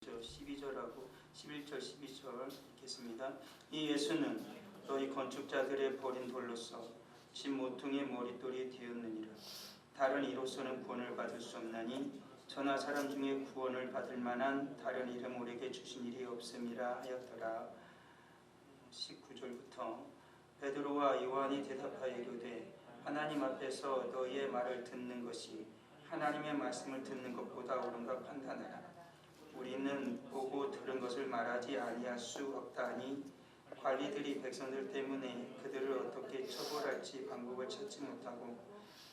12절하고 11절 12절 읽겠습니다. 이 예수는 너희 건축자들의 버린 돌로서 집 모퉁이의 머릿돌이 되었느니라. 다른 이로서는 구원을 받을 수 없나니 저나 사람 중에 구원을 받을 만한 다른 이름 우리에게 주신 일이 없음이라 하였더라. 19절부터 베드로와 요한이 대답하여 이르되 하나님 앞에서 너희의 말을 듣는 것이 하나님의 말씀을 듣는 것보다 옳은가 판단하라. 우리는 보고 들은 것을 말하지 아니할 수 없다니 관리들이 백성들 때문에 그들을 어떻게 처벌할지 방법을 찾지 못하고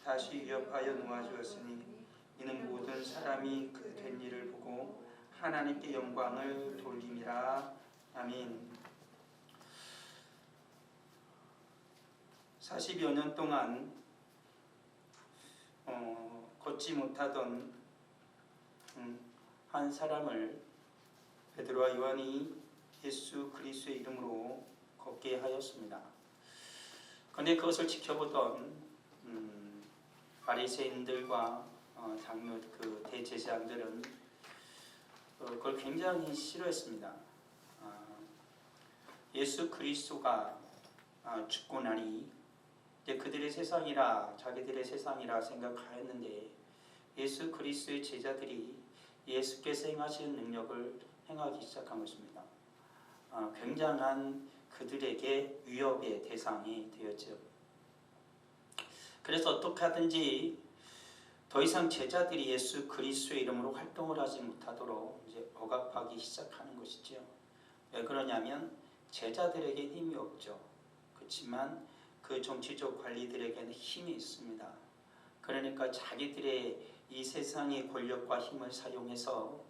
다시 위협하여 놓아주었으니 이는 모든 사람이 그 된 일을 보고 하나님께 영광을 돌림이라. 아멘. 40여 년 동안 걷지 못하던 한 사람을 베드로와 요한이 예수 그리스도의 이름으로 걷게 하였습니다. 그런데 그것을 지켜보던 바리새인들과 그 대제사장들은 그걸 굉장히 싫어했습니다. 예수 그리스도가 죽고 나니 이제 그들의 세상이라 자기들의 세상이라 생각하였는데 예수 그리스도의 제자들이 예수께서 행하시는 능력을 행하기 시작한 것입니다. 굉장한 그들에게 위협의 대상이 되었죠. 그래서 어떻게 하든지 더 이상 제자들이 예수 그리스도의 이름으로 활동을 하지 못하도록 이제 억압하기 시작하는 것이죠. 왜 그러냐면 제자들에게 힘이 없죠. 그렇지만 그 정치적 관리들에게는 힘이 있습니다. 그러니까 자기들의 이 세상의 권력과 힘을 사용해서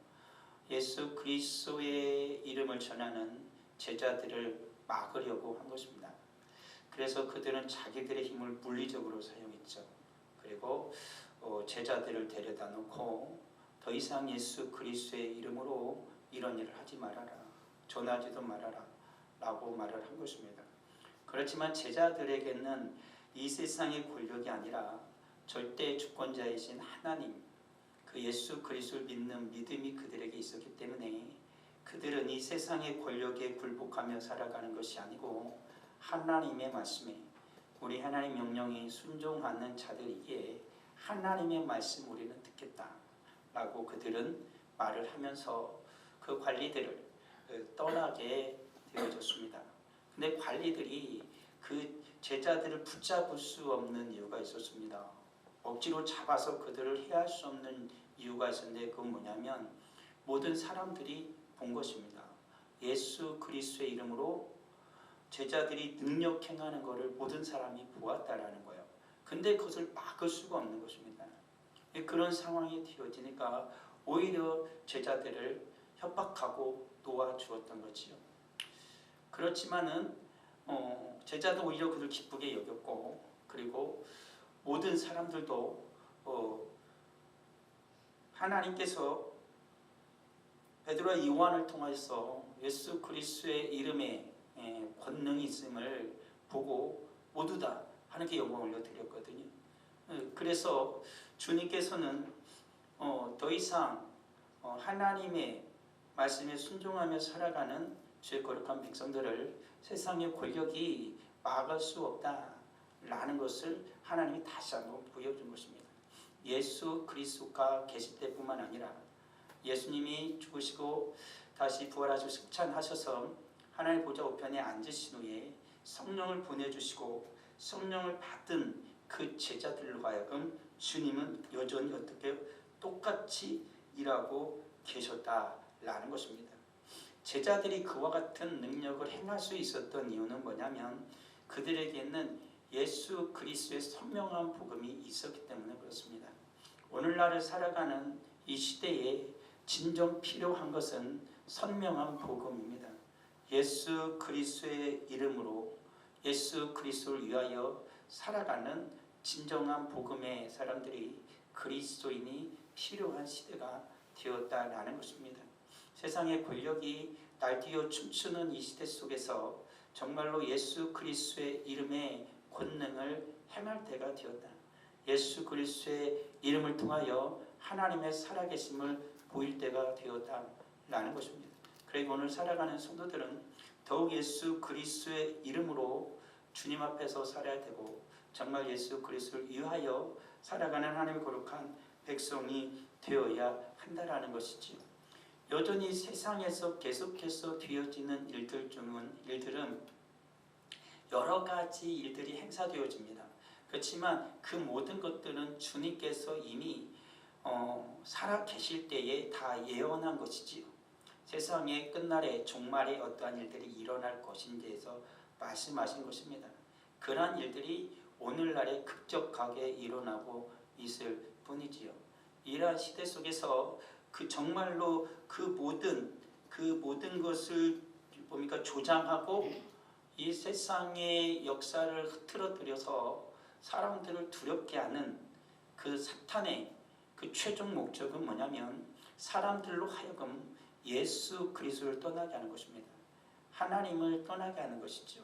예수 그리스도의 이름을 전하는 제자들을 막으려고 한 것입니다. 그래서 그들은 자기들의 힘을 물리적으로 사용했죠. 그리고 제자들을 데려다 놓고 더 이상 예수 그리스도의 이름으로 이런 일을 하지 말아라, 전하지도 말아라 라고 말을 한 것입니다. 그렇지만 제자들에게는 이 세상의 권력이 아니라 절대 주권자이신 하나님, 그 예수 그리스도를 믿는 믿음이 그들에게 있었기 때문에 그들은 이 세상의 권력에 굴복하며 살아가는 것이 아니고 하나님의 말씀에, 우리 하나님 명령에 순종하는 자들이기에 하나님의 말씀 우리는 듣겠다 라고 그들은 말을 하면서 그 관리들을 떠나게 되어졌습니다. 근데 관리들이 그 제자들을 붙잡을 수 없는 이유가 있었습니다. 억지로 잡아서 그들을 해할 수 없는 이유가 있었는데 그건 뭐냐면 모든 사람들이 본 것입니다. 예수 그리스도의 이름으로 제자들이 능력 행하는 것을 모든 사람이 보았다라는 거예요. 근데 그것을 막을 수가 없는 것입니다. 그런 상황이 되어지니까 오히려 제자들을 협박하고 놓아주었던 거지요. 그렇지만은 제자도 오히려 그를 기쁘게 여겼고, 그리고 모든 사람들도 하나님께서 베드로와 요한을 통해서 예수 그리스도의 이름에 권능이 있음을 보고 모두 다 하나님께 영광을 올려드렸거든요. 그래서 주님께서는 더 이상 하나님의 말씀에 순종하며 살아가는 주의 거룩한 백성들을 세상의 권력이 막을 수 없다라는 것을 하나님이 다시 한번 보여준 것입니다. 예수 그리스도가 계실 때뿐만 아니라 예수님이 죽으시고 다시 부활하시고 승천하셔서 하나님 보좌 우편에 앉으신 후에 성령을 보내주시고 성령을 받은 그 제자들로 하여금 주님은 여전히 어떻게 똑같이 일하고 계셨다라는 것입니다. 제자들이 그와 같은 능력을 행할 수 있었던 이유는 뭐냐면 그들에게는 예수 그리스도의 선명한 복음이 있었기 때문에 그렇습니다. 오늘날을 살아가는 이 시대에 진정 필요한 것은 선명한 복음입니다. 예수 그리스도의 이름으로 예수 그리스도를 위하여 살아가는 진정한 복음의 사람들이 그리스도인이 필요한 시대가 되었다라는 것입니다. 세상의 권력이 날뛰어 춤추는 이 시대 속에서 정말로 예수 그리스도의 이름의 권능을 행할 때가 되었다. 예수 그리스도의 이름을 통하여 하나님의 살아계심을 보일 때가 되었다 라는 것입니다. 그리고 오늘 살아가는 성도들은 더욱 예수 그리스도의 이름으로 주님 앞에서 살아야 되고 정말 예수 그리스도를 위하여 살아가는 하나님의 거룩한 백성이 되어야 한다라는 것이지요. 여전히 세상에서 계속해서 되어지는 일들은 여러 가지 일들이 행사되어집니다. 그렇지만 그 모든 것들은 주님께서 이미 살아 계실 때에 다 예언한 것이지요. 세상의 끝날에 종말에 어떠한 일들이 일어날 것인지에서 말씀하신 것입니다. 그러한 일들이 오늘날에 급격하게 일어나고 있을 뿐이지요. 이러한 시대 속에서 정말로 그 모든 것을 뭡니까 조장하고 이 세상의 역사를 흐트러뜨려서 사람들을 두렵게 하는 그 사탄의 그 최종 목적은 뭐냐면 사람들로 하여금 예수 그리스도를 떠나게 하는 것입니다. 하나님을 떠나게 하는 것이죠.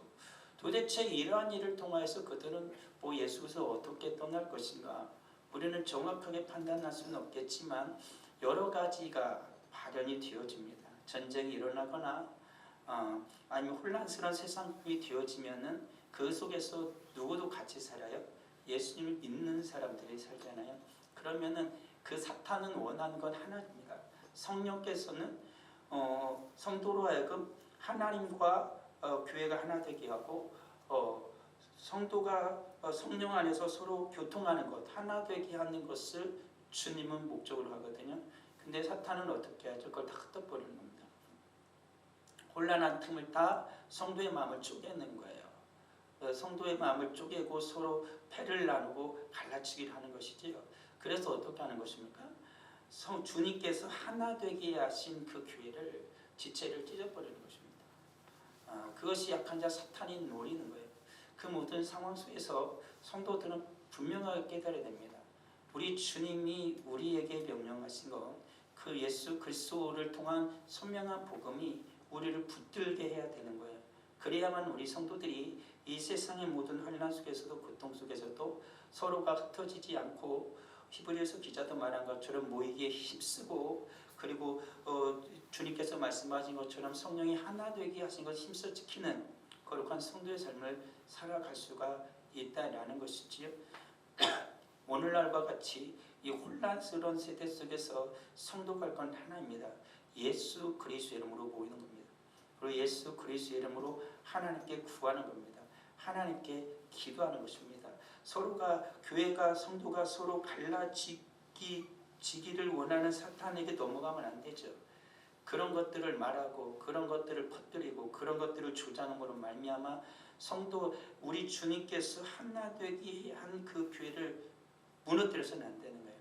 도대체 이러한 일을 통하여서 그들은 예수에서 어떻게 떠날 것인가? 우리는 정확하게 판단할 수는 없겠지만 여러 가지가 발현이 되어집니다. 전쟁이 일어나거나 아니면 혼란스러운 세상이 되어지면은 그 속에서 누구도 같이 살아요? 예수님을 믿는 사람들이 살잖아요. 그러면은 그 사탄은 원하는 건 하나입니다. 성령께서는 성도로 하여금 하나님과 교회가 하나 되게 하고 성도가 성령 안에서 서로 교통하는 것, 하나 되게 하는 것을 주님은 목적으로 하거든요. 근데 사탄은 어떻게 하죠? 그걸 다 흩어버리는 겁니다. 혼란한 틈을 다 성도의 마음을 쪼개는 거예요. 성도의 마음을 쪼개고 서로 패를 나누고 갈라치기를 하는 것이지요. 그래서 어떻게 하는 것입니까? 주님께서 하나 되게 하신 그 교회를 지체를 찢어버리는 것입니다. 그것이 약한 자 사탄이 노리는 거예요. 그 모든 상황 속에서 성도들은 분명하게 깨달아야 됩니다. 우리 주님이 우리에게 명령하신 것, 그 예수 그리스도를 통한 선명한 복음이 우리를 붙들게 해야 되는 거예요. 그래야만 우리 성도들이 이 세상의 모든 환난 속에서도 고통 속에서도 서로가 흩어지지 않고 히브리서 기자도 말한 것처럼 모이기에 힘쓰고 그리고 주님께서 말씀하신 것처럼 성령이 하나 되게 하신 것 힘써 지키는 거룩한 성도의 삶을 살아갈 수가 있다라는 것이지요. 오늘날과 같이 이 혼란스러운 세대 속에서 성도가 할 건 하나입니다. 예수 그리스도의 이름으로 모이는 겁니다. 그리고 예수 그리스도의 이름으로 하나님께 구하는 겁니다. 하나님께 기도하는 것입니다. 서로가 교회가 성도가 서로 갈라지기를 원하는 사탄에게 넘어가면 안 되죠. 그런 것들을 말하고 그런 것들을 퍼뜨리고 그런 것들을 주장함으로 말미암아 성도 우리 주님께서 하나 되게 한 그 교회를 무너뜨려서는 안 되는 거예요.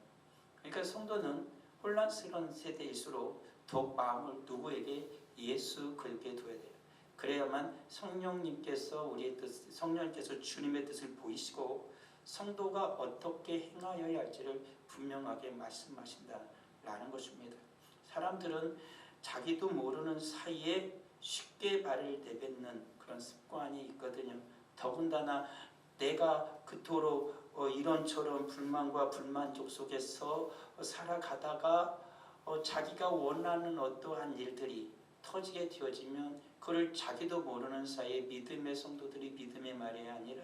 그러니까 성도는 혼란스러운 세대일수록 더욱 마음을 누구에게 예수 그리스도께 둬야 돼요. 그래야만 성령님께서 성령님께서 주님의 뜻을 보이시고 성도가 어떻게 행하여야 할지를 분명하게 말씀하신다라는 것입니다. 사람들은 자기도 모르는 사이에 쉽게 발을 내뱉는 그런 습관이 있거든요. 더군다나 내가 그토록 이런저런 불만과 불만족 속에서 살아가다가 자기가 원하는 어떠한 일들이 터지게 되어지면 그를 자기도 모르는 사이에 믿음의 성도들이 믿음의 말이 아니라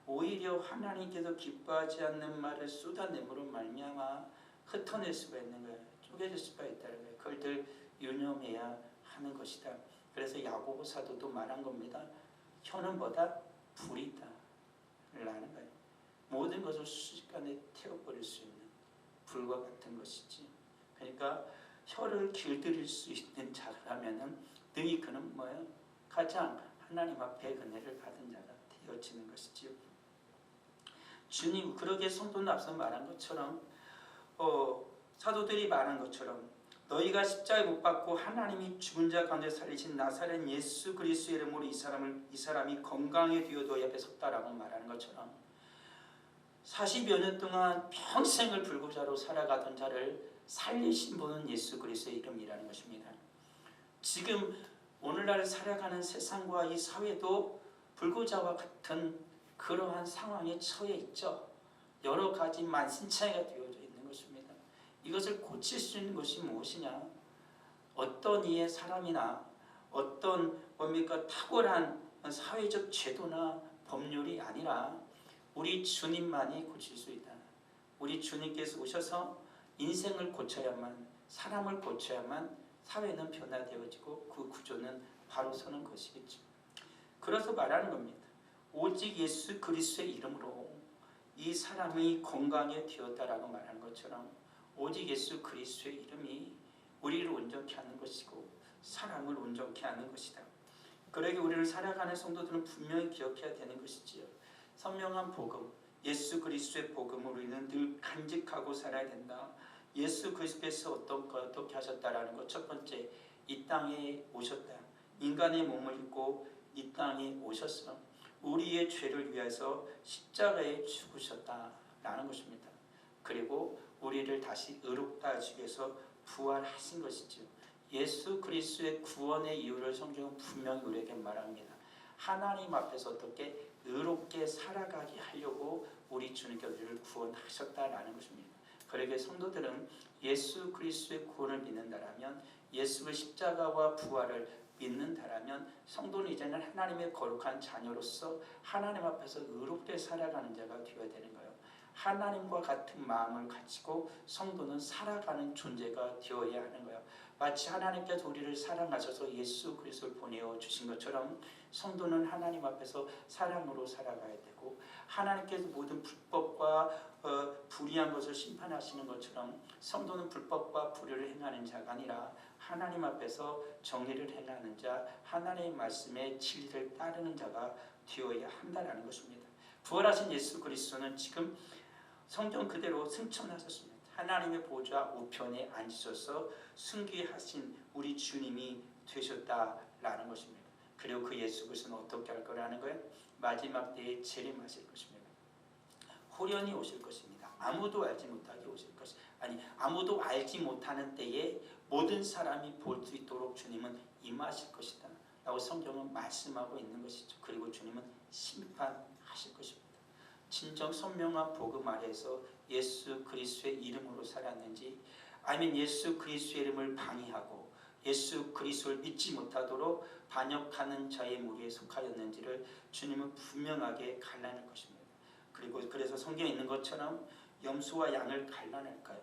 오히려 하나님께서 기뻐하지 않는 말을 쏟아내므로 말미암아 흩어낼 수가 있는 거예요. 쪼개질 수가 있다는 거예요. 그걸 유념해야 하는 것이다. 그래서 야고보 사도도 말한 겁니다. 혀는 뭐다? 불이다 라는 거예요. 모든 것을 순식간에 태워버릴 수 있는 불과 같은 것이지. 그러니까 혀를 길들일 수 있는 자라면은 능히 그는 뭐예요? 가장 하나님 앞에 은혜를 받은 자가 되어지는 것이지요. 주님 그러게 성도는 앞서 말한 것처럼 사도들이 말한 것처럼 너희가 십자가에 못 박고 하나님이 죽은 자 가운데 살리신 나사렛 예수 그리스도의 이름으로 이 사람이 건강에 되어 너희 앞에 섰다라고 말하는 것처럼 40여 년 동안 평생을 불구자로 살아가던 자를 살리신 분은 예수 그리스도의 이름이라는 것입니다. 지금 오늘날 살아가는 세상과 이 사회도 불구자와 같은 그러한 상황에 처해 있죠. 여러 가지 만신창이가 되어져 있는 것입니다. 이것을 고칠 수 있는 것이 무엇이냐? 어떤 이의 사람이나 어떤 뭡니까 탁월한 사회적 제도나 법률이 아니라 우리 주님만이 고칠 수 있다. 우리 주님께서 오셔서 인생을 고쳐야만, 사람을 고쳐야만 사회는 변화되어지고 그 구조는 바로 서는 것이겠죠. 그래서 말하는 겁니다. 오직 예수 그리스도의 이름으로 이 사람이 건강해되었다라고 말하는 것처럼 오직 예수 그리스도의 이름이 우리를 온전케 하는 것이고 사람을 온전케 하는 것이다. 그러기 우리를 살아가는 성도들은 분명히 기억해야 되는 것이지요. 선명한 복음, 예수 그리스도의 복음을 우리는 늘 간직하고 살아야 된다. 예수 그리스도께서 어떻게 하셨다라는 것, 첫 번째, 이 땅에 오셨다. 인간의 몸을 입고 이 땅에 오셔서 우리의 죄를 위해서 십자가에 죽으셨다라는 것입니다. 그리고 우리를 다시 의롭다 하시기 위해서 부활하신 것이죠. 예수 그리스도의 구원의 이유를 성경은 분명히 우리에게 말합니다. 하나님 앞에서 어떻게 의롭게 살아가게 하려고 우리 주님께 우리를 구원하셨다라는 것입니다. 그러기에 성도들은 예수 그리스도의 구원을 믿는다라면, 예수의 십자가와 부활을 믿는다라면 성도는 이제는 하나님의 거룩한 자녀로서 하나님 앞에서 의롭게 살아가는 자가 되어야 되는 거예요. 하나님과 같은 마음을 가지고 성도는 살아가는 존재가 되어야 하는 거예요. 마치 하나님께서 우리를 사랑하셔서 예수 그리스도를 보내어 주신 것처럼 성도는 하나님 앞에서 사랑으로 살아가야 되고, 하나님께서 모든 불법과 불의한 것을 심판하시는 것처럼 성도는 불법과 불의를 행하는 자가 아니라 하나님 앞에서 정의를 행하는 자, 하나님의 말씀에 진리를 따르는 자가 되어야 한다는 것입니다. 부활하신 예수 그리스도는 지금 성경 그대로 승천하셨습니다. 하나님의 보좌 우편에 앉으셔서 승귀하신 우리 주님이 되셨다라는 것입니다. 그리고 그 예수 그리스도는 어떻게 할 거라는 거예요? 마지막 때에 재림하실 것입니다. 호련히 오실 것입니다. 아무도 알지 못하게 오실 것이 아무도 알지 못하는 때에 모든 사람이 볼 수 있도록 주님은 임하실 것이다 라고 성경은 말씀하고 있는 것이죠. 그리고 주님은 심판하실 것입니다. 진정 선명한 복음 아래에서 예수 그리스도의 이름으로 살았는지, 아니면 예수 그리스도의 이름을 방해하고 예수 그리스도를 믿지 못하도록 반역하는 자의 무리에 속하였는지를 주님은 분명하게 갈라낼 것입니다. 그래서 성경에 있는 것처럼 염소와 양을 갈라낼까요?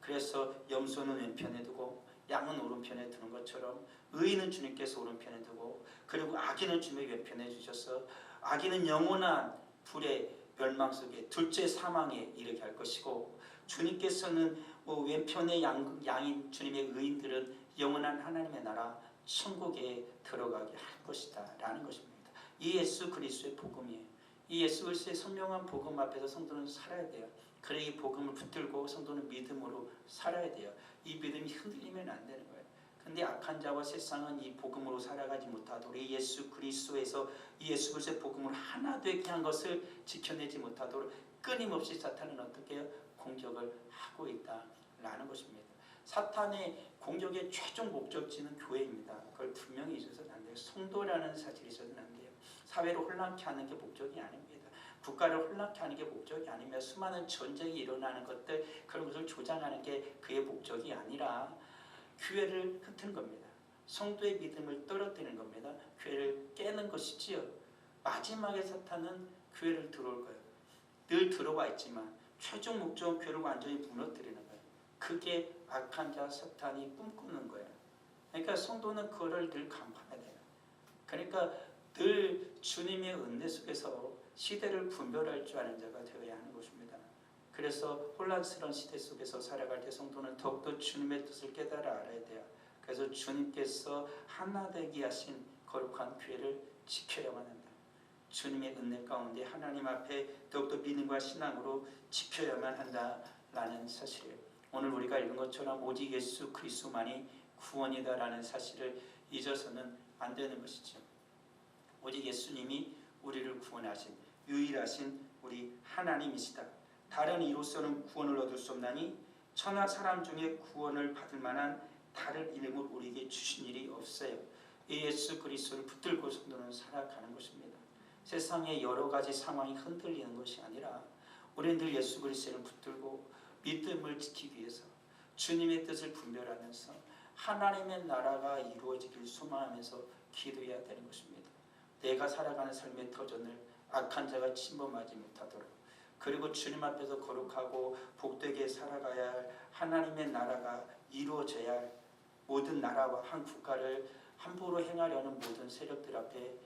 그래서 염소는 왼편에 두고 양은 오른편에 두는 것처럼 의인은 주님께서 오른편에 두고, 그리고 악인은 주님의 왼편에 주셔서 악인은 영원한 불의 멸망 속에 둘째 사망에 이르게 할 것이고, 주님께서는 왼편의 양인 주님의 의인들은 영원한 하나님의 나라 천국에 들어가게 할 것이다 라는 것입니다. 이 예수 그리스도의 복음이에요. 이 예수 그리스도의 선명한 복음 앞에서 성도는 살아야 돼요. 그래 이 복음을 붙들고 성도는 믿음으로 살아야 돼요. 이 믿음이 흔들리면 안 되는 거예요. 근데 악한 자와 세상은 이 복음으로 살아가지 못하도록, 이 예수 그리스도에서 이 예수 그리스도의 복음을 하나 되게 한 것을 지켜내지 못하도록 끊임없이 사탄은 어떻게 해요? 공격을 하고 있다라는 것입니다. 사탄의 공격의 최종 목적지는 교회입니다. 그걸 분명히 잊어서는 안 돼요. 성도라는 사실이 있어서는 안 돼요. 사회를 혼란케 하는 게 목적이 아닙니다. 국가를 혼란케 하는 게 목적이 아니며 수많은 전쟁이 일어나는 것들, 그런 것을 조장하는 게 그의 목적이 아니라 교회를 흩트는 겁니다. 성도의 믿음을 떨어뜨리는 겁니다. 교회를 깨는 것이지요. 마지막에 사탄은 교회를 들어올 거예요. 늘 들어와 있지만 최종 목적은 교회를 완전히 무너뜨리는 거예요. 그게 악한 자 사탄이 꿈꾸는 거예요. 그러니까 성도는 그거를 늘 간파해야 돼요. 그러니까 늘 주님의 은혜 속에서 시대를 분별할 줄 아는 자가 되어야 하는 것입니다. 그래서 혼란스러운 시대 속에서 살아갈 때 성도는 더욱더 주님의 뜻을 깨달아 알아야 돼요. 그래서 주님께서 하나 되게 하신 거룩한 교회를 지켜야만 한다. 주님의 은혜 가운데 하나님 앞에 더욱더 믿음과 신앙으로 지켜야만 한다라는 사실이에요. 오늘 우리가 읽은 것처럼 오직 예수 그리스도만이 구원이다라는 사실을 잊어서는 안 되는 것이죠. 오직 예수님이 우리를 구원하신 유일하신 우리 하나님이시다. 다른 이로서는 구원을 얻을 수 없나니 천하 사람 중에 구원을 받을 만한 다른 이름을 우리에게 주신 일이 없어요. 이 예수 그리스도를 붙들고 성도는 살아가는 것입니다. 세상의 여러 가지 상황이 흔들리는 것이 아니라 우리는 늘 예수 그리스도를 붙들고 믿음을 지키기 위해서 주님의 뜻을 분별하면서 하나님의 나라가 이루어지길 소망하면서 기도해야 되는 것입니다. 내가 살아가는 삶의 터전을 악한 자가 침범하지 못하도록, 그리고 주님 앞에서 거룩하고 복되게 살아가야 할 하나님의 나라가 이루어져야 할 모든 나라와 한 국가를 함부로 행하려는 모든 세력들 앞에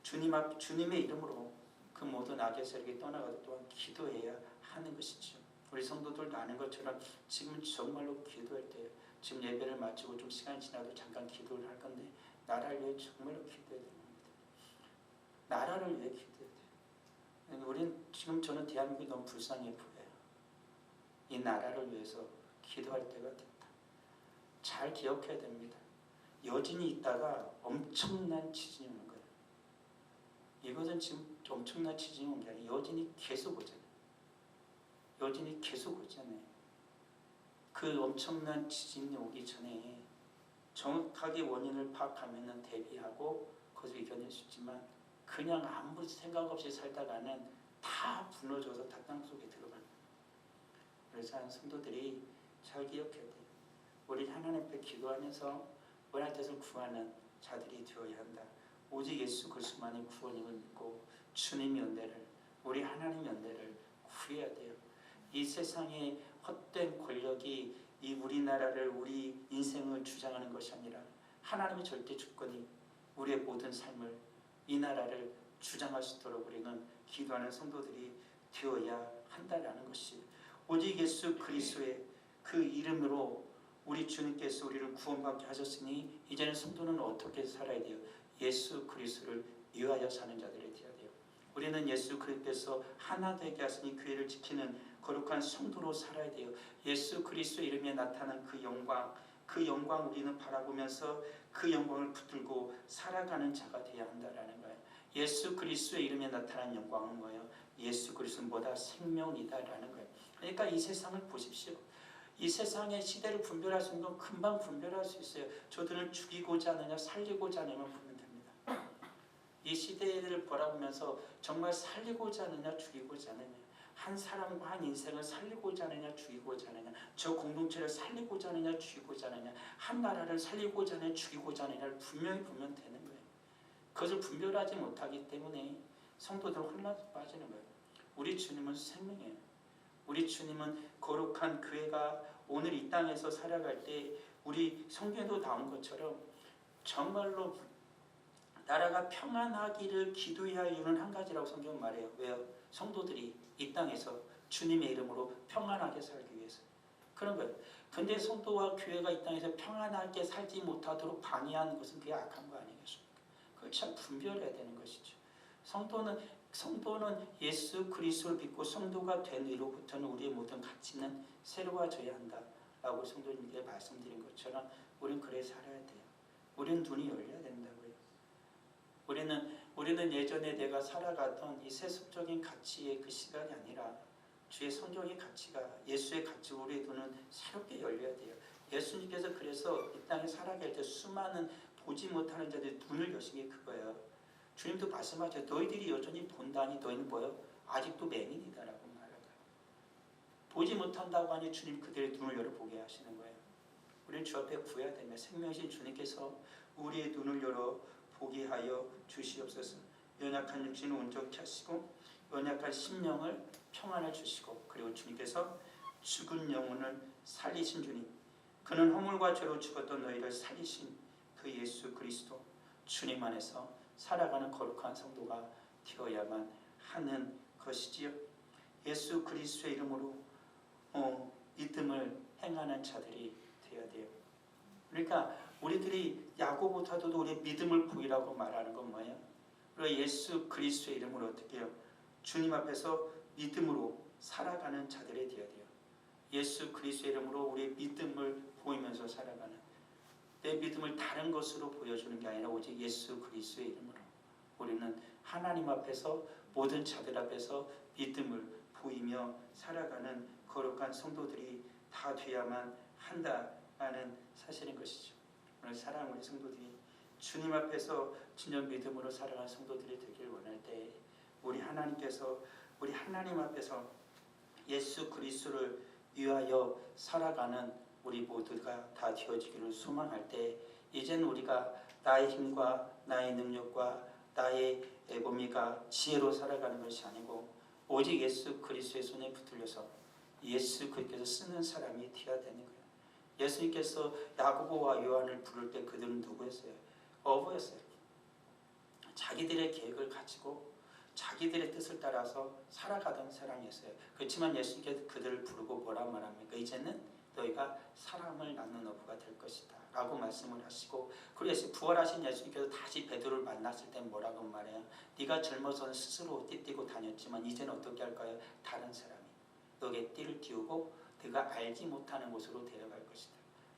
주님의 이름으로 그 모든 악의 세력이 떠나가도록 또한 기도해야 하는 것이죠. 우리 성도들도 아는 것처럼 지금 정말로 기도할 때, 지금 예배를 마치고 좀 시간이 지나도 잠깐 기도를 할 건데, 나라를 위해 정말로 기도해야 됩니다. 나라를 위해 기도해야 돼요. 우린 지금 저는 대한민국이 너무 불쌍해 보여요. 이 나라를 위해서 기도할 때가 됐다. 잘 기억해야 됩니다. 여진이 있다가 엄청난 지진이 오는 거예요. 이것은 지금 엄청난 지진이 온 게 아니라 여진이 계속 오잖아요. 여진이 계속 오잖아요. 그 엄청난 지진이 오기 전에 정확하게 원인을 파악하면 대비하고 거기서 이겨낼 수 있지만, 그냥 아무 생각 없이 살다가는 다 무너져서 다 땅속에 들어가는 거예요. 그래서 성도들이 잘 기억해야 돼요. 우리 하나님 앞에 기도하면서 원할 뜻을 구하는 자들이 되어야 한다. 오직 예수 그리스도만이 구원임을 믿고 주님의 연대를, 우리 하나님의 연대를 구해야 돼요. 이 세상의 헛된 권력이 이 우리나라를, 우리 인생을 주장하는 것이 아니라 하나님의 절대 주권이 우리의 모든 삶을, 이 나라를 주장할 수 있도록 우리는 기도하는 성도들이 되어야 한다라는 것이, 오직 예수 그리스도의 그 이름으로 우리 주님께서 우리를 구원받게 하셨으니 이제는 성도는 어떻게 살아야 돼요? 예수 그리스도를 위하여 사는 자들이 되어야 돼요. 우리는 예수 그리스도께서 하나 되게 하시니 교회를 지키는 거룩한 성도로 살아야 돼요. 예수 그리스도 이름에 나타난 그 영광 우리는 바라보면서 그 영광을 붙들고 살아가는 자가 되어야 한다라는 거예요. 예수 그리스도의 이름에 나타난 영광은 뭐예요? 예수 그리스도는 뭐다? 생명이다라는 거예요. 그러니까 이 세상을 보십시오. 이 세상의 시대를 분별할 수 있는 건 금방 분별할 수 있어요. 저들은 죽이고자 하느냐 살리고자 하느냐만 보면 됩니다. 이 시대를 바라보면서 정말 살리고자 하느냐 죽이고자 하느냐, 한 사람과 한 인생을 살리고자 하느냐 죽이고자 하느냐, 저 공동체를 살리고자 하느냐 죽이고자 하느냐, 한 나라를 살리고자 하느냐 죽이고자 하느냐를 분명히 보면 되는 거예요. 그것을 분별하지 못하기 때문에 성도들은 혼란에 빠지는 거예요. 우리 주님은 생명이에요. 우리 주님은 거룩한 교회가 오늘 이 땅에서 살아갈 때 우리 성경에도 나온 것처럼 정말로 나라가 평안하기를 기도해야 할 이유는 한 가지라고 성경은 말해요. 왜요? 성도들이 이 땅에서 주님의 이름으로 평안하게 살기 위해서 그런 거예요. 근데 성도와 교회가 이 땅에서 평안하게 살지 못하도록 방해하는 것은 그게 악한 거 아니겠습니까? 그걸 참 분별해야 되는 것이죠. 성도는 예수 그리스도를 믿고 성도가 된 이로부터는 우리의 모든 가치는 새로워져야 한다라고 성도님께 말씀드린 것처럼 우리는 그래 살아야 돼요. 우리는 눈이 열려야 된다고요. 우리는 예전에 내가 살아가던 이 세속적인 가치의 그 시간이 아니라 주의 성경의 가치가, 예수의 가치, 우리의 눈은 새롭게 열려야 돼요. 예수님께서 그래서 이 땅에 살아갈 때 수많은 보지 못하는 자들이 눈을 여신 게 그거예요. 주님도 말씀하죠. 너희들이 여전히 본다니 너희는 뭐예요? 아직도 맹인이다라고 말해요. 보지 못한다고 하니 주님 그들의 눈을 열어보게 하시는 거예요. 우리는 주 앞에 구해야 되며 생명이신 주님께서 우리의 눈을 열어 보게 하여 주시옵소서. 연약한 육신을 온전케 하시고 연약한 심령을 평안을 주시고, 그리고 주님께서 죽은 영혼을 살리신 주님, 그는 허물과 죄로 죽었던 너희를 살리신 그 예수 그리스도 주님 안에서 살아가는 거룩한 성도가 되어야만 하는 것이지요. 예수 그리스도의 이름으로 믿음을 행하는 자들이 되어야 돼요. 그러니까 우리들이 야고보다도 우리 믿음을 보이라고 말하는 건 뭐예요? 그리고 예수 그리스도의 이름으로 어떻게 해요? 주님 앞에서 믿음으로 살아가는 자들이 되어야 돼요. 예수 그리스도의 이름으로 우리의 믿음을 보이면서 살아가는, 내 믿음을 다른 것으로 보여주는 게 아니라 오직 예수 그리스도의 이름으로 우리는 하나님 앞에서, 모든 자들 앞에서 믿음을 보이며 살아가는 거룩한 성도들이 다 되어야만 한다는 사실인 것이죠. 오늘 사랑하는 우리 성도들이 주님 앞에서 진정 믿음으로 살아가는 성도들이 되길 원할 때, 우리 하나님께서 우리 하나님 앞에서 예수 그리스도를 위하여 살아가는 우리 모두가 다 되어지기를 소망할 때 이제는 우리가 나의 힘과 나의 능력과 나의 몸이가 지혜로 살아가는 것이 아니고 오직 예수 그리스도의 손에 붙들려서 예수 그리스도께서 쓰는 사람이 되어야 되는 거예요. 예수님께서 야고보와 요한을 부를 때 그들은 누구였어요? 어부였어요. 자기들의 계획을 가지고 자기들의 뜻을 따라서 살아가던 사람이었어요. 그렇지만 예수님께서 그들을 부르고 뭐라 말합니까? 이제는 너희가 사람을 낳는 어부가 될 것이다 라고 말씀을 하시고, 그래서 부활하신 예수님께서 다시 베드로를 만났을 때 뭐라고 말해요? 네가 젊어서는 스스로 띠띠고 다녔지만 이제는 어떻게 할까요? 다른 사람이 너에게 띠를 띄우고 네가 알지 못하는 곳으로 데려갈 것이다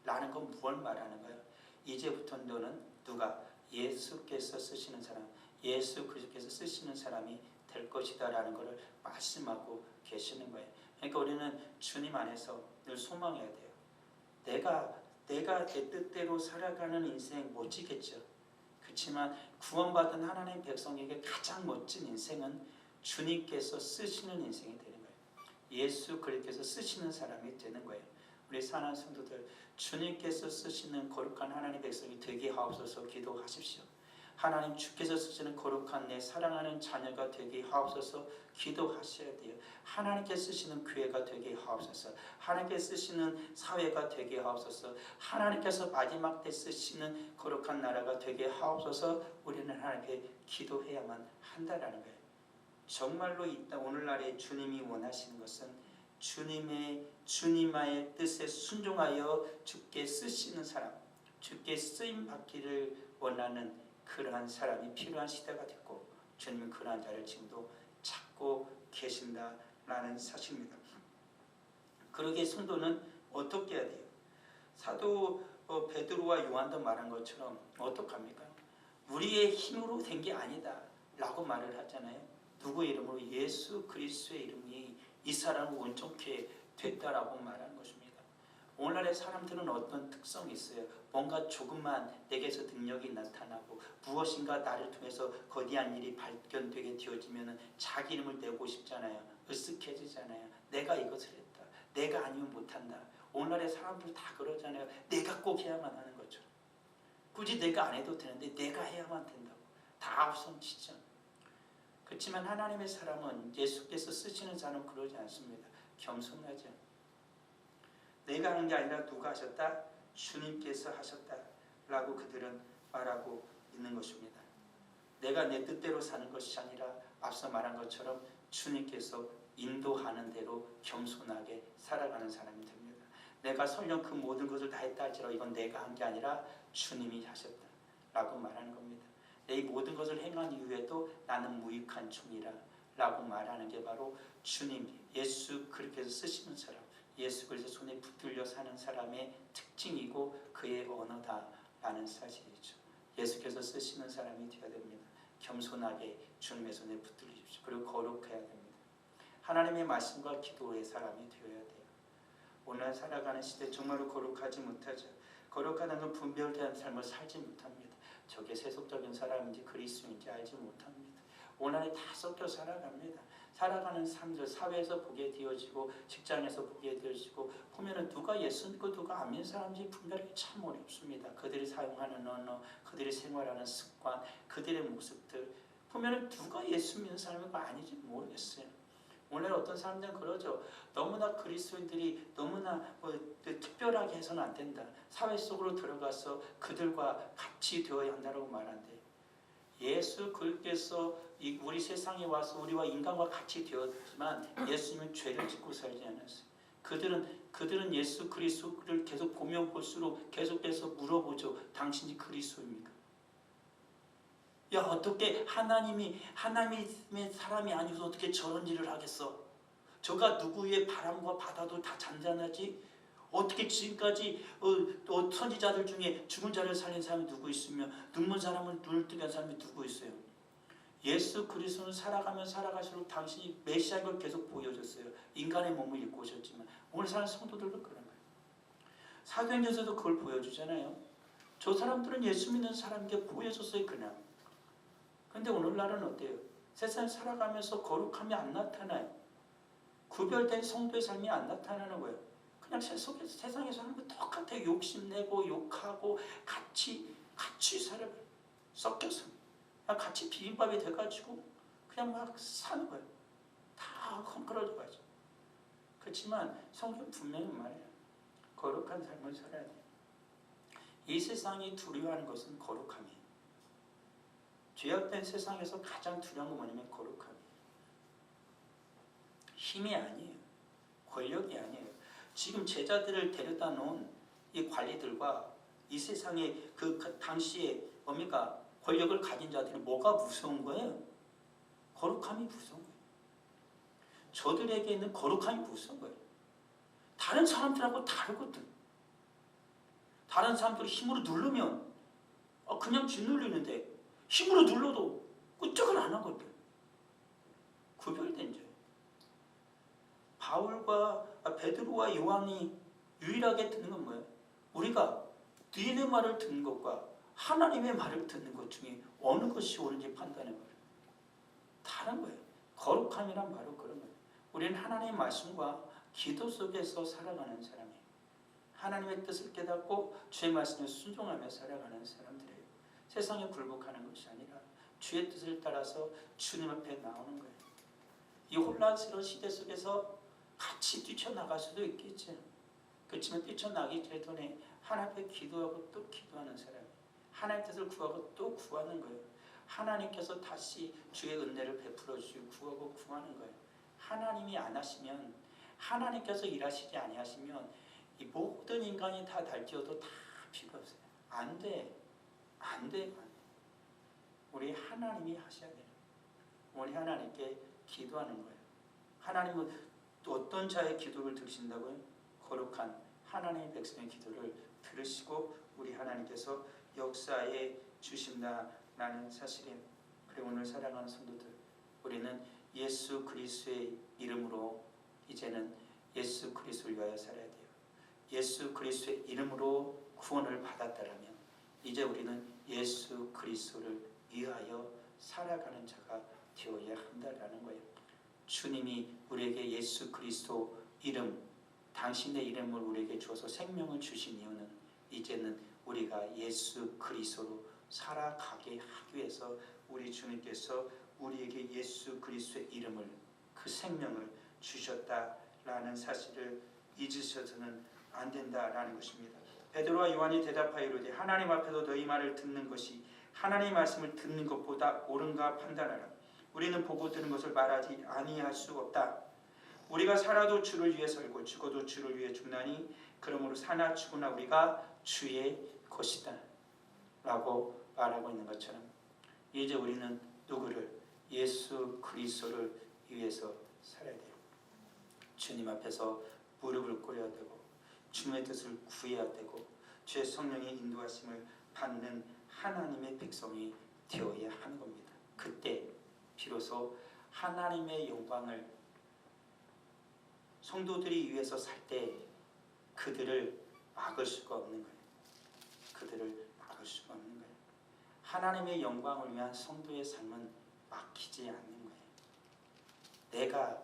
라는 건 무엇을 말하는 거예요? 이제부터 너는 누가? 예수께서 쓰시는 사람, 예수 그리스도께서 쓰시는 사람이 될 것이다 라는 것을 말씀하고 계시는 거예요. 그러니까 우리는 주님 안에서 늘 소망해야 돼요. 내가 내 뜻대로 살아가는 인생 멋지겠죠. 그렇지만 구원받은 하나님의 백성에게 가장 멋진 인생은 주님께서 쓰시는 인생이 되는 거예요. 예수 그리스도께서 쓰시는 사람이 되는 거예요. 우리 사랑하는 성도들, 주님께서 쓰시는 거룩한 하나님의 백성이 되게 하옵소서 기도하십시오. 하나님 주께서 쓰시는 거룩한 내 사랑하는 자녀가 되게 하옵소서 기도하셔야 돼요. 하나님께서 쓰시는 교회가 되게 하옵소서, 하나님께서 쓰시는 사회가 되게 하옵소서, 하나님께서 마지막 때 쓰시는 거룩한 나라가 되게 하옵소서. 우리는 하나님께 기도해야만 한다라는 거예요. 정말로 오늘날에 주님이 원하시는 것은 주님의 뜻에 순종하여 주께 쓰시는 사람, 주께 쓰임 받기를 원하는 그러한 사람이 필요한 시대가 됐고, 주님은 그러한 자를 지금도 찾고 계신다라는 사실입니다. 그러기에 성도는 어떻게 해야 돼요? 사도 베드로와 요한도 말한 것처럼 어떡합니까? 우리의 힘으로 된 게 아니다 라고 말을 하잖아요. 누구의 이름으로? 예수 그리스도의 이름이 이 사람을 온전케 됐다라고 말하는 것입니다. 오늘날의 사람들은 어떤 특성이 있어요? 뭔가 조금만 내게서 능력이 나타나고 무엇인가 나를 통해서 거대한 일이 발견되게 되어지면 자기 이름을 내고 싶잖아요. 으쓱해지잖아요. 내가 이것을 했다, 내가 아니면 못한다. 오늘날의 사람들 다 그러잖아요. 내가 꼭 해야만 하는 것처럼. 굳이 내가 안 해도 되는데 내가 해야만 된다고 다 앞선치죠. 그렇지만 하나님의 사람은, 예수께서 쓰시는 사람은 그러지 않습니다. 겸손하죠. 내가 하는 게 아니라 누가 하셨다? 주님께서 하셨다 라고 그들은 말하고 있는 것입니다. 내가 내 뜻대로 사는 것이 아니라 앞서 말한 것처럼 주님께서 인도하는 대로 겸손하게 살아가는 사람이 됩니다. 내가 설령 그 모든 것을 다 했다 할지라도 이건 내가 한 게 아니라 주님이 하셨다 라고 말하는 겁니다. 내 모든 것을 행한 이후에도 나는 무익한 종이라 라고 말하는 게 바로 주님, 예수 그리스도께서 쓰시는 사람, 예수 그리스도 손에 붙들려 사는 사람의 특징이고 그의 언어다라는 사실이죠. 예수께서 쓰시는 사람이 되어야 됩니다. 겸손하게 주님의 손에 붙들리십시오. 그리고 거룩해야 됩니다. 하나님의 말씀과 기도의 사람이 되어야 돼요. 오늘 살아가는 시대 정말로 거룩하지 못하죠. 거룩하다는 건 분별된 삶을 살지 못합니다. 저게 세속적인 사람인지 그리스도인지 알지 못합니다. 오늘날에 다 섞여 살아갑니다. 살아가는 삶들, 사회에서 보게 되어지고 직장에서 보게 되어지고 보면은 누가 예수 믿고 누가 안 믿는 사람인지 분별하기 참 어렵습니다. 그들이 사용하는 언어, 그들이 생활하는 습관, 그들의 모습들 보면은 누가 예수 믿는 사람인가 아닌지 모르겠어요. 오늘 어떤 사람들은 그러죠. 너무나 그리스도인들이 너무나 특별하게 해서는 안 된다. 사회 속으로 들어가서 그들과 같이 되어야 한다고 말하는데, 예수 그리스도께서 우리 세상에 와서 우리와 인간과 같이 되었지만 예수님은 죄를 짓고 살지 않았어요. 그들은 예수 그리스도를 계속 보면 볼수록 계속해서 물어보죠. 당신이 그리스도입니까? 야, 어떻게 하나님의 사람이 아니어서 어떻게 저런 일을 하겠어? 저가 누구의 바람과 바다도 다 잔잔하지? 어떻게 지금까지 선지자들 중에 죽은 자를 살린 사람이 누구 있으며 눕는 사람을 눈을 뜨게 한 사람이 누구 있어요? 예수 그리스도는 살아가면 살아갈수록 당신이 메시아인 걸 계속 보여줬어요. 인간의 몸을 입고 오셨지만 오늘 사는 성도들도 그런 거예요. 사도행전에서도 그걸 보여주잖아요. 저 사람들은 예수 믿는 사람에게 보여줬어요. 그냥. 근데 오늘날은 어때요? 세상에 살아가면서 거룩함이 안 나타나요. 구별된 성도의 삶이 안 나타나는 거예요. 그냥 세상에서 하는 거 똑같아요. 욕심내고 욕하고 같이 살아요. 섞여서 그냥 같이 비빔밥이 돼가지고 그냥 막 사는 거예요. 다 헝클어져 가지고. 그렇지만 성경 분명히 말해요. 거룩한 삶을 살아야 돼요. 이 세상이 두려워하는 것은 거룩함이에요. 죄악된 세상에서 가장 두려운 건 뭐냐면 거룩함이에요. 힘이 아니에요. 권력이 아니에요. 지금 제자들을 데려다 놓은 이 관리들과 이 세상의 그 당시에 뭡니까? 권력을 가진 자들이 뭐가 무서운 거예요? 거룩함이 무서운 거예요. 저들에게 있는 거룩함이 무서운 거예요. 다른 사람들하고 다르거든. 다른 사람들이 힘으로 누르면 그냥 짓눌리는데 힘으로 눌러도 끄적은 안 하거든. 구별된 죄. 바울과 베드로와 요한이 유일하게 듣는 건 뭐예요? 우리가 너희의 말을 듣는 것과 하나님의 말을 듣는 것 중에 어느 것이 옳은지 판단해 봐요. 다른 거예요. 거룩함이란 바로 그런 거예요. 우리는 하나님의 말씀과 기도 속에서 살아가는 사람이에요. 하나님의 뜻을 깨닫고 주의 말씀에 순종하며 살아가는 사람들이에요. 세상에 굴복하는 것이 아니라 주의 뜻을 따라서 주님 앞에 나오는 거예요. 이 혼란스러운 시대 속에서 같이 뛰쳐나갈 수도 있겠죠. 그렇지만 뛰쳐나기 전에 하나님 앞에 기도하고 또 기도하는 사람이에요. 하나님의 뜻을 구하고 또 구하는 거예요. 하나님께서 다시 주의 은혜를 베풀어 주시고 구하고 구하는 거예요. 하나님이 안 하시면, 하나님께서 일하시지 아니하시면 이 모든 인간이 다 날뛰어도 다 필요 없어요. 안 돼. 우리 하나님이 하셔야 돼요. 우리 하나님께 기도하는 거예요. 하나님은 또 어떤 자의 기도를 들으신다고요? 거룩한 하나님의 백성의 기도를 들으시고 우리 하나님께서 역사에 주신다라는 사실이에요. 그리고 오늘 사랑하는 성도들, 우리는 예수 그리스도의 이름으로 이제는 예수 그리스도를 위하여 살아야 돼요. 예수 그리스도의 이름으로 구원을 받았다라면 이제 우리는 예수 그리스도를 위하여 살아가는 자가 되어야 한다라는 거예요. 주님이 우리에게 예수 그리스도 이름, 당신의 이름을 우리에게 주어서 생명을 주신 이유는 이제는 우리가 예수 그리스도로 살아가게 하기 위해서 우리 주님께서 우리에게 예수 그리스도의 이름을, 그 생명을 주셨다라는 사실을 잊으셔서는 안 된다라는 것입니다. 베드로와 요한이 대답하여 이르되 하나님 앞에서 너희 말을 듣는 것이 하나님의 말씀을 듣는 것보다 옳은가 판단하라. 우리는 보고 들은 것을 말하지 아니할 수 없다. 우리가 살아도 주를 위해 살고 죽어도 주를 위해 죽나니 그러므로 사나 죽으나 우리가 주의 것이다 라고 말하고 있는 것처럼 이제 우리는 누구를? 예수 그리스도를 위해서 살아야 돼요. 주님 앞에서 무릎을 꿇어야 되고 주님의 뜻을 구해야 되고 주의 성령의 인도하심을 받는 하나님의 백성이 되어야 하는 겁니다. 그때 비로소 하나님의 영광을 성도들이 위해서 살 때 그들을 막을 수가 없는 거예요. 그들을 막을 수가 없는 거예요. 하나님의 영광을 위한 성도의 삶은 막히지 않는 거예요. 내가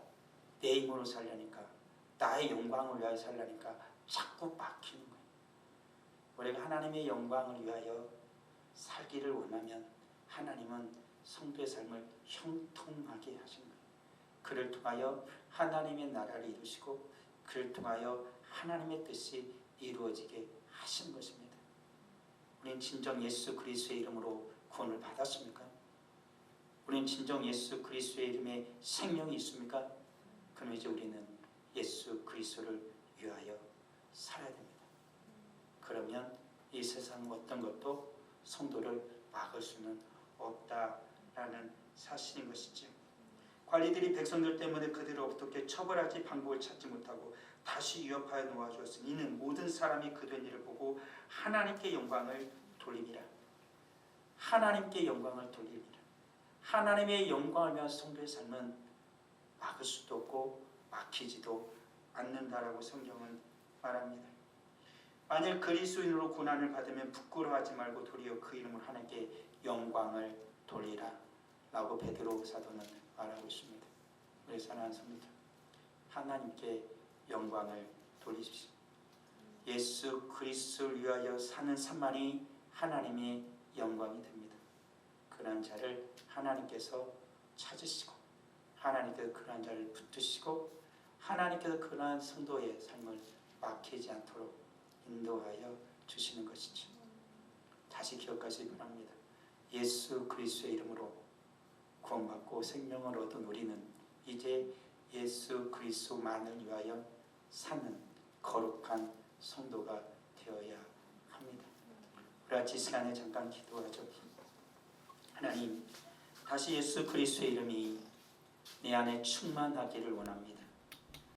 내 힘으로 살려니까, 나의 영광을 위하여 살려니까 자꾸 막히는 거예요. 우리가 하나님의 영광을 위하여 살기를 원하면 하나님은 성도의 삶을 형통하게 하신 거예요. 그를 통하여 하나님의 나라를 이루시고 그를 통하여 하나님의 뜻이 이루어지게 하신 것입니다. 우리는 진정 예수 그리스도의 이름으로 구원을 받았습니까? 우리는 진정 예수 그리스도의 이름에 생명이 있습니까? 그럼 이제 우리는 예수 그리스도를 위하여 살아야 됩니다. 그러면 이 세상 어떤 것도 성도를 막을 수는 없다라는 사실인 것이죠. 관리들이 백성들 때문에 그들을 어떻게 처벌할지 방법을 찾지 못하고 다시 위협하여 놓아주었으니 이는 모든 사람이 그된 일을 보고 하나님께 영광을 돌리리라. 하나님께 영광을 돌리리라. 하나님의 영광을 위한 성도의 삶은 막을 수도 없고 막히지도 않는다라고 성경은 말합니다. 만일 그리스도인으로 고난을 받으면 부끄러워하지 말고 도리어 그 이름으로 하나님께 영광을 돌리라 라고 베드로 사도는 말하고 있습니다. 우리 사랑하는 성도들, 하나님께 영광을 돌리십시오. 예수 그리스도를 위하여 사는 삶만이 하나님의 영광이 됩니다. 그러한 자를 하나님께서 찾으시고 하나님께서 그러한 자를 붙드시고 하나님께서 그러한 성도의 삶을 막히지 않도록 인도하여 주시는 것이죠. 다시 기억하시기 바랍니다. 예수 그리스도의 이름으로 구원받고 생명을 얻은 우리는 이제 예수 그리스도만을 위하여 사는 거룩한 성도가 되어야 합니다. 우리 같이 시간에 잠깐 기도하죠. 하나님, 다시 예수 그리스도의 이름이 내 안에 충만하기를 원합니다.